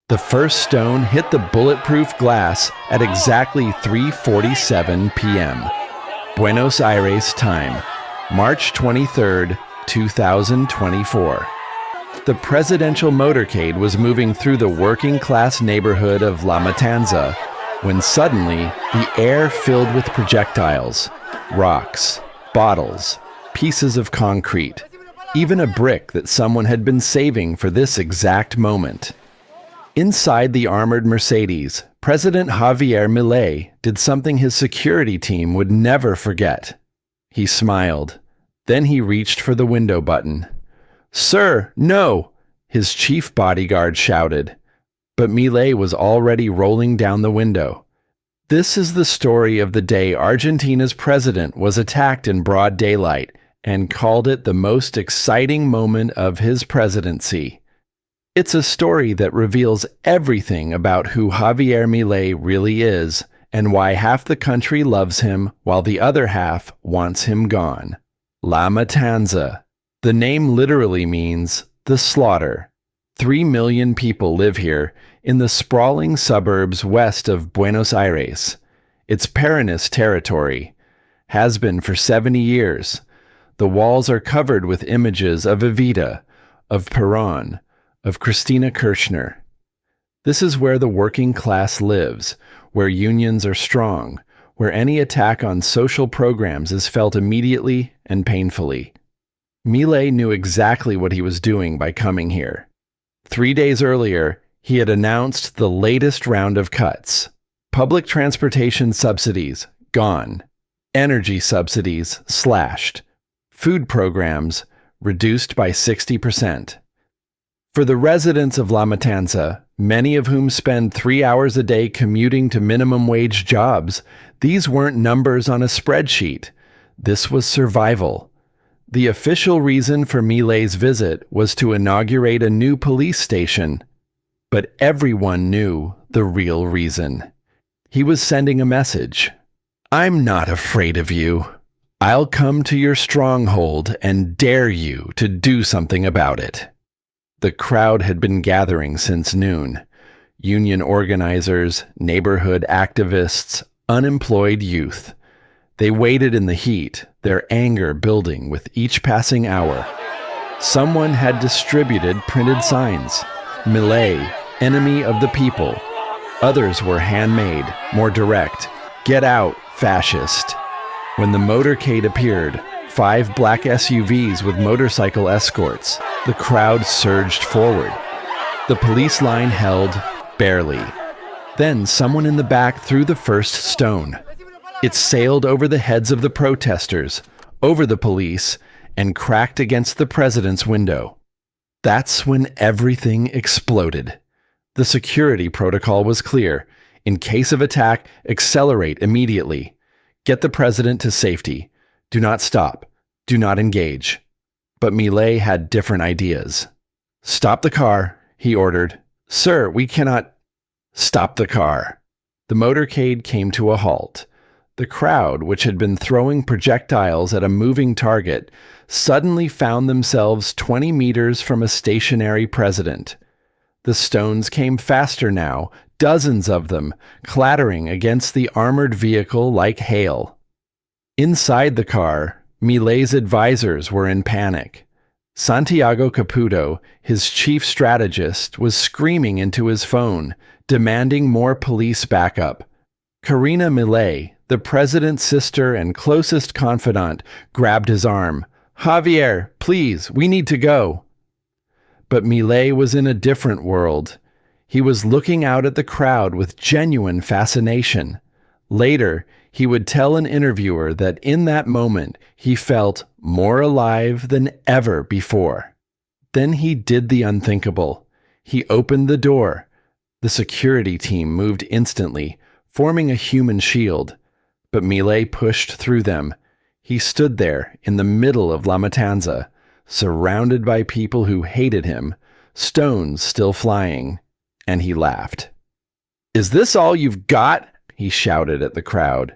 The first stone hit the bulletproof glass at exactly 3:47 p.m. Buenos Aires time, March 23, 2024. The presidential motorcade was moving through the working-class neighborhood of La Matanza when suddenly the air filled with projectiles, rocks, bottles, pieces of concrete, even a brick that someone had been saving for this exact moment. Inside the armored Mercedes, President Javier Milei did something his security team would never forget. He smiled. Then he reached for the window button. "Sir, no!" his chief bodyguard shouted. But Milei was already rolling down the window. This is the story of the day Argentina's president was attacked in broad daylight and called it the most exciting moment of his presidency. It's a story that reveals everything about who Javier Milei really is and why half the country loves him while the other half wants him gone. La Matanza. The name literally means the slaughter. 3 million people live here in the sprawling suburbs west of Buenos Aires. It's Peronist territory. Has been for 70 years. The walls are covered with images of Evita, of Perón, of Cristina Kirchner. This is where the working class lives, where unions are strong, where any attack on social programs is felt immediately and painfully. Milei knew exactly what he was doing by coming here. 3 days earlier, he had announced the latest round of cuts. Public transportation subsidies, gone. Energy subsidies, slashed. Food programs, reduced by 60%. For the residents of La Matanza, many of whom spend 3 hours a day commuting to minimum wage jobs, these weren't numbers on a spreadsheet. This was survival. The official reason for Milei's visit was to inaugurate a new police station. But everyone knew the real reason. He was sending a message. "I'm not afraid of you. I'll come to your stronghold and dare you to do something about it." The crowd had been gathering since noon. Union organizers, neighborhood activists, unemployed youth. They waited in the heat, their anger building with each passing hour. Someone had distributed printed signs. Milei, enemy of the people. Others were handmade, more direct. "Get out, fascist." When the motorcade appeared, 5 black SUVs with motorcycle escorts, the crowd surged forward. The police line held, barely. Then someone in the back threw the first stone. It sailed over the heads of the protesters, over the police, and cracked against the president's window. That's when everything exploded. The security protocol was clear. In case of attack, accelerate immediately. Get the president to safety. Do not stop. Do not engage. But Milei had different ideas. "Stop the car," he ordered. "Sir, we cannot—" "Stop the car." The motorcade came to a halt. The crowd, which had been throwing projectiles at a moving target, suddenly found themselves 20 meters from a stationary president. The stones came faster now, dozens of them, clattering against the armored vehicle like hail. Inside the car, Milei's advisors were in panic. Santiago Caputo, his chief strategist, was screaming into his phone, demanding more police backup. Karina Milei, the president's sister and closest confidant, grabbed his arm. "Javier, please, we need to go." But Milei was in a different world. He was looking out at the crowd with genuine fascination. Later, he would tell an interviewer that in that moment he felt more alive than ever before. Then he did the unthinkable. He opened the door. The security team moved instantly, forming a human shield. But Milei pushed through them. He stood there in the middle of La Matanza, surrounded by people who hated him, stones still flying, and he laughed. "Is this all you've got?" he shouted at the crowd.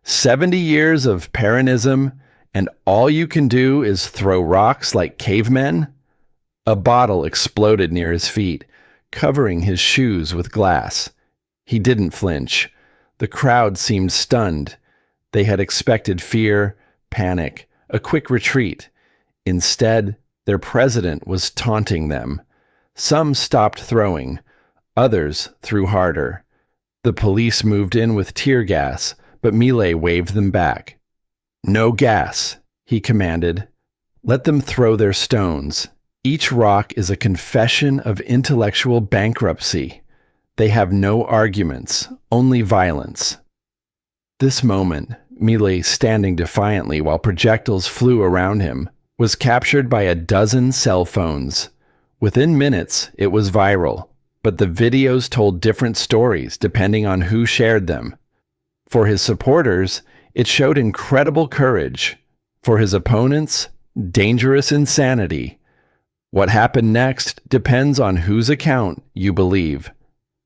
70 years of Peronism, and all you can do is throw rocks like cavemen?" A bottle exploded near his feet. covering his shoes with glass. He didn't flinch. The crowd seemed stunned. They had expected fear, panic, a quick retreat. Instead, their president was taunting them. Some stopped throwing. Others threw harder. The police moved in with tear gas, but Milei waved them back. "No gas," he commanded. "Let them throw their stones. Each rock is a confession of intellectual bankruptcy. They have no arguments, only violence." This moment, Milei standing defiantly while projectiles flew around him, was captured by a dozen cell phones. Within minutes, it was viral, but the videos told different stories depending on who shared them. For his supporters, it showed incredible courage. For his opponents, dangerous insanity. What happened next depends on whose account you believe.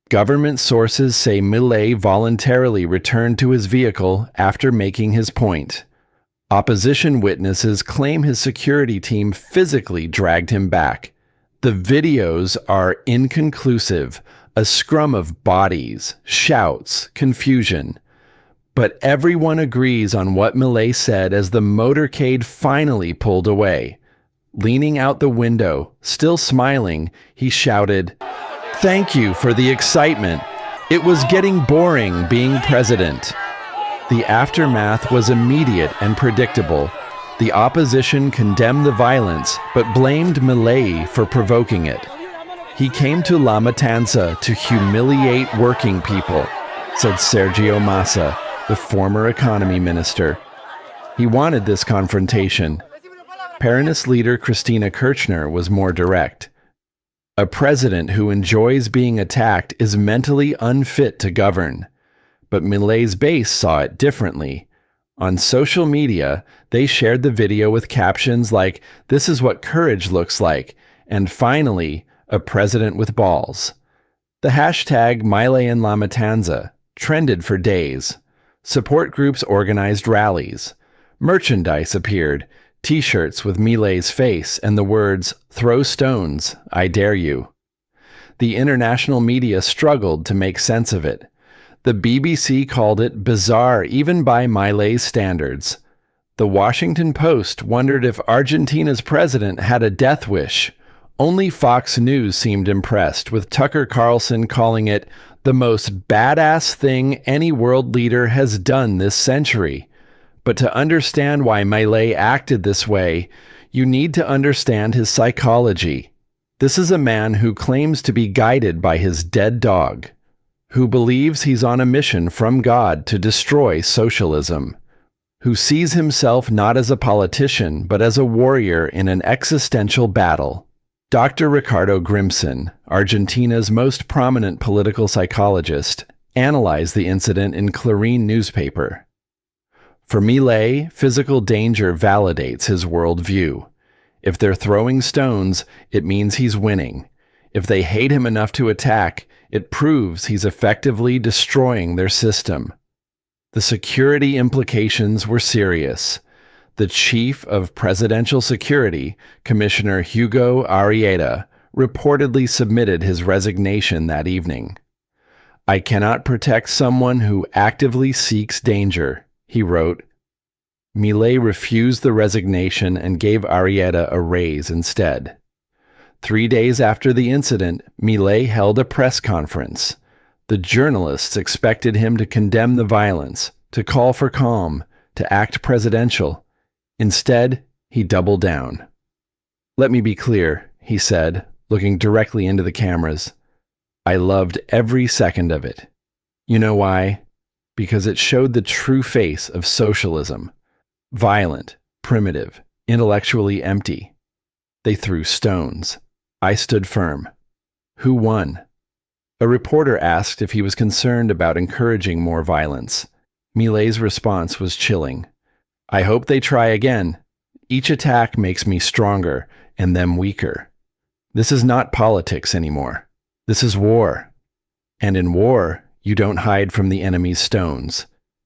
Government sources say Milei voluntarily returned to his vehicle after making his point. Opposition witnesses claim his security team physically dragged him back. The videos are inconclusive, a scrum of bodies, shouts, confusion. But everyone agrees on what Milei said as the motorcade finally pulled away. Leaning out the window, still smiling, he shouted, "Thank you for the excitement. It was getting boring being president." The aftermath was immediate and predictable. The opposition condemned the violence, but blamed Milei for provoking it. "He came to La Matanza to humiliate working people," said Sergio Massa, the former economy minister. He wanted this confrontation. Peronist leader Cristina Kirchner was more direct. "A president who enjoys being attacked is mentally unfit to govern." But Milei's base saw it differently. On social media, they shared the video with captions like, "This is what courage looks like," and finally, "A president with balls." The hashtag Milei in La Matanza trended for days. Support groups organized rallies. Merchandise appeared, T-shirts with Milei's face and the words, "Throw stones, I dare you." The international media struggled to make sense of it. The BBC called it bizarre even by Milei's standards. The Washington Post wondered if Argentina's president had a death wish. Only Fox News seemed impressed, with Tucker Carlson calling it the most badass thing any world leader has done this century. But to understand why Milei acted this way, you need to understand his psychology. This is a man who claims to be guided by his dead dog, who believes he's on a mission from God to destroy socialism, who sees himself not as a politician but as a warrior in an existential battle. Dr. Ricardo Grimson, Argentina's most prominent political psychologist, analyzed the incident in Clarín newspaper. For Milei, physical danger validates his worldview. If they're throwing stones, it means he's winning. If they hate him enough to attack, it proves he's effectively destroying their system. The security implications were serious. The chief of presidential security, Commissioner Hugo Arrieta, reportedly submitted his resignation that evening. "I cannot protect someone who actively seeks danger," he wrote. Milei refused the resignation and gave Arrieta a raise instead. 3 days after the incident, Milei held a press conference. The journalists expected him to condemn the violence, to call for calm, to act presidential. Instead, he doubled down. "Let me be clear," he said, looking directly into the cameras. "I loved every second of it. You know why? Because it showed the true face of socialism. Violent, primitive, intellectually empty. They threw stones. I stood firm. Who won?" A reporter asked if he was concerned about encouraging more violence. Milei's response was chilling. "I hope they try again. Each attack makes me stronger and them weaker. This is not politics anymore. This is war. And in war, you don't hide from the enemy's stones.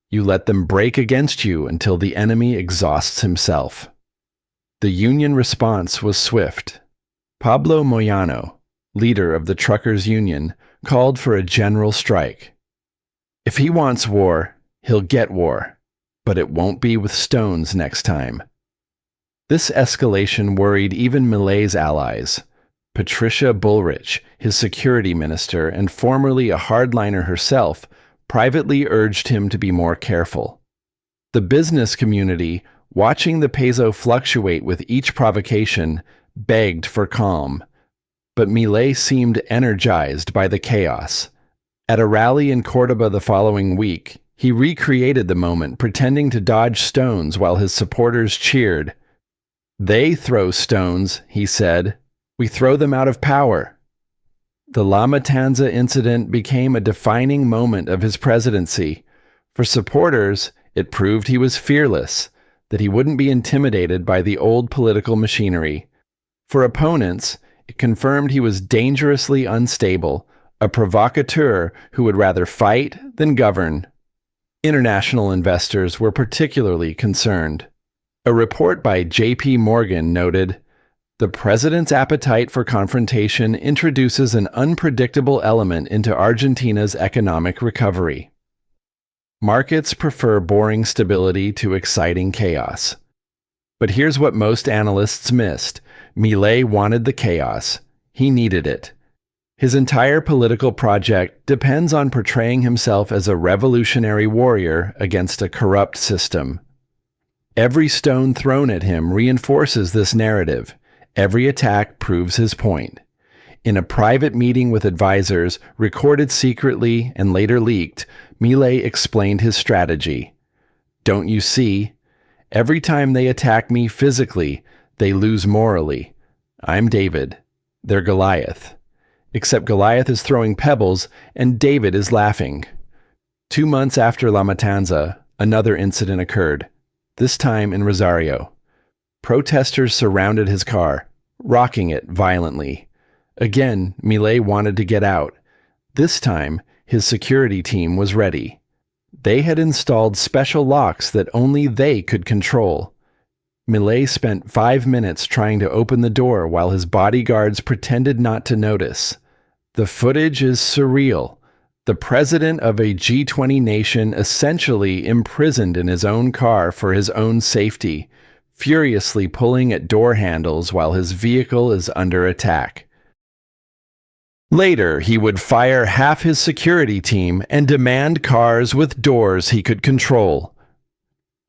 You let them break against you until the enemy exhausts himself." The Union response was swift. Pablo Moyano, leader of the truckers' union, called for a general strike. If he wants war, he'll get war, but it won't be with stones next time. This escalation worried even Milei's allies. Patricia Bullrich, his security minister and formerly a hardliner herself, privately urged him to be more careful. The business community, watching the peso fluctuate with each provocation, begged for calm. But Milei seemed energized by the chaos. At a rally in Cordoba the following week, he recreated the moment, pretending to dodge stones while his supporters cheered. "They throw stones," he said. "We throw them out of power." The La Matanza incident became a defining moment of his presidency. For supporters, it proved he was fearless, that he wouldn't be intimidated by the old political machinery. For opponents, it confirmed he was dangerously unstable, a provocateur who would rather fight than govern. International investors were particularly concerned. A report by J.P. Morgan noted, "The president's appetite for confrontation introduces an unpredictable element into Argentina's economic recovery." Markets prefer boring stability to exciting chaos. But here's what most analysts missed. Milei wanted the chaos. He needed it. His entire political project depends on portraying himself as a revolutionary warrior against a corrupt system. Every stone thrown at him reinforces this narrative. Every attack proves his point. In a private meeting with advisors, recorded secretly and later leaked, Milei explained his strategy. "Don't you see? Every time they attack me physically, they lose morally. I'm David. They're Goliath. Except Goliath is throwing pebbles and David is laughing." 2 months after La Matanza, another incident occurred, this time in Rosario. Protesters surrounded his car, rocking it violently. Again, Milei wanted to get out. This time, his security team was ready. They had installed special locks that only they could control. Milei spent 5 minutes trying to open the door while his bodyguards pretended not to notice. The footage is surreal. The president of a G20 nation essentially imprisoned in his own car for his own safety, furiously pulling at door handles while his vehicle is under attack. Later, he would fire half his security team and demand cars with doors he could control.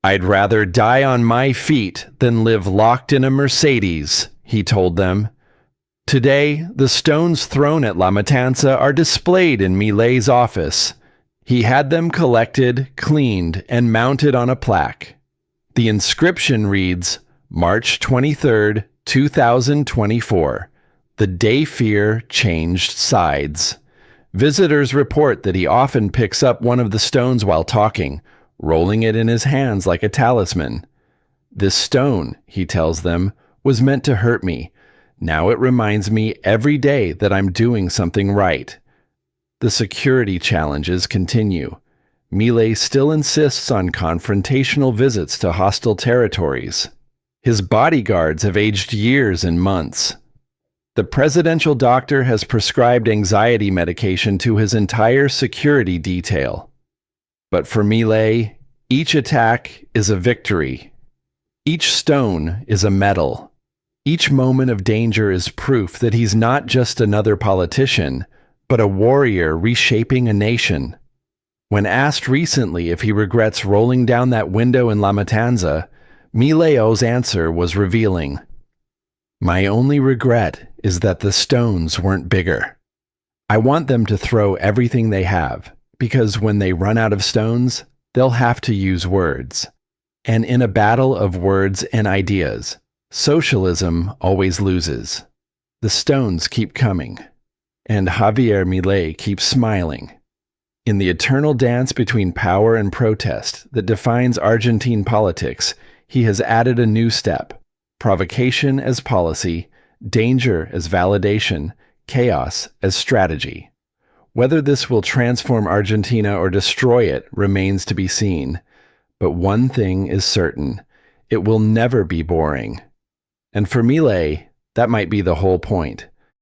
"I'd rather die on my feet than live locked in a Mercedes," he told them. Today, the stones thrown at La Matanza are displayed in Milei's office. He had them collected, cleaned, and mounted on a plaque. The inscription reads, March 23, 2024. The day fear changed sides. Visitors report that he often picks up one of the stones while talking, rolling it in his hands like a talisman. "This stone," he tells them, "was meant to hurt me. Now it reminds me every day that I'm doing something right." The security challenges continue. Milei still insists on confrontational visits to hostile territories. His bodyguards have aged years and months. The presidential doctor has prescribed anxiety medication to his entire security detail. But for Milei, each attack is a victory. Each stone is a medal. Each moment of danger is proof that he's not just another politician, but a warrior reshaping a nation. When asked recently if he regrets rolling down that window in La Matanza, Milei's answer was revealing. "My only regret is that the stones weren't bigger. I want them to throw everything they have, because when they run out of stones, they'll have to use words. And in a battle of words and ideas, socialism always loses. The stones keep coming, and Javier Milei keeps smiling. In the eternal dance between power and protest that defines Argentine politics, he has added a new step: provocation as policy, danger as validation, chaos as strategy. Whether this will transform Argentina or destroy it remains to be seen. But one thing is certain: it will never be boring. And for Milei, that might be the whole point.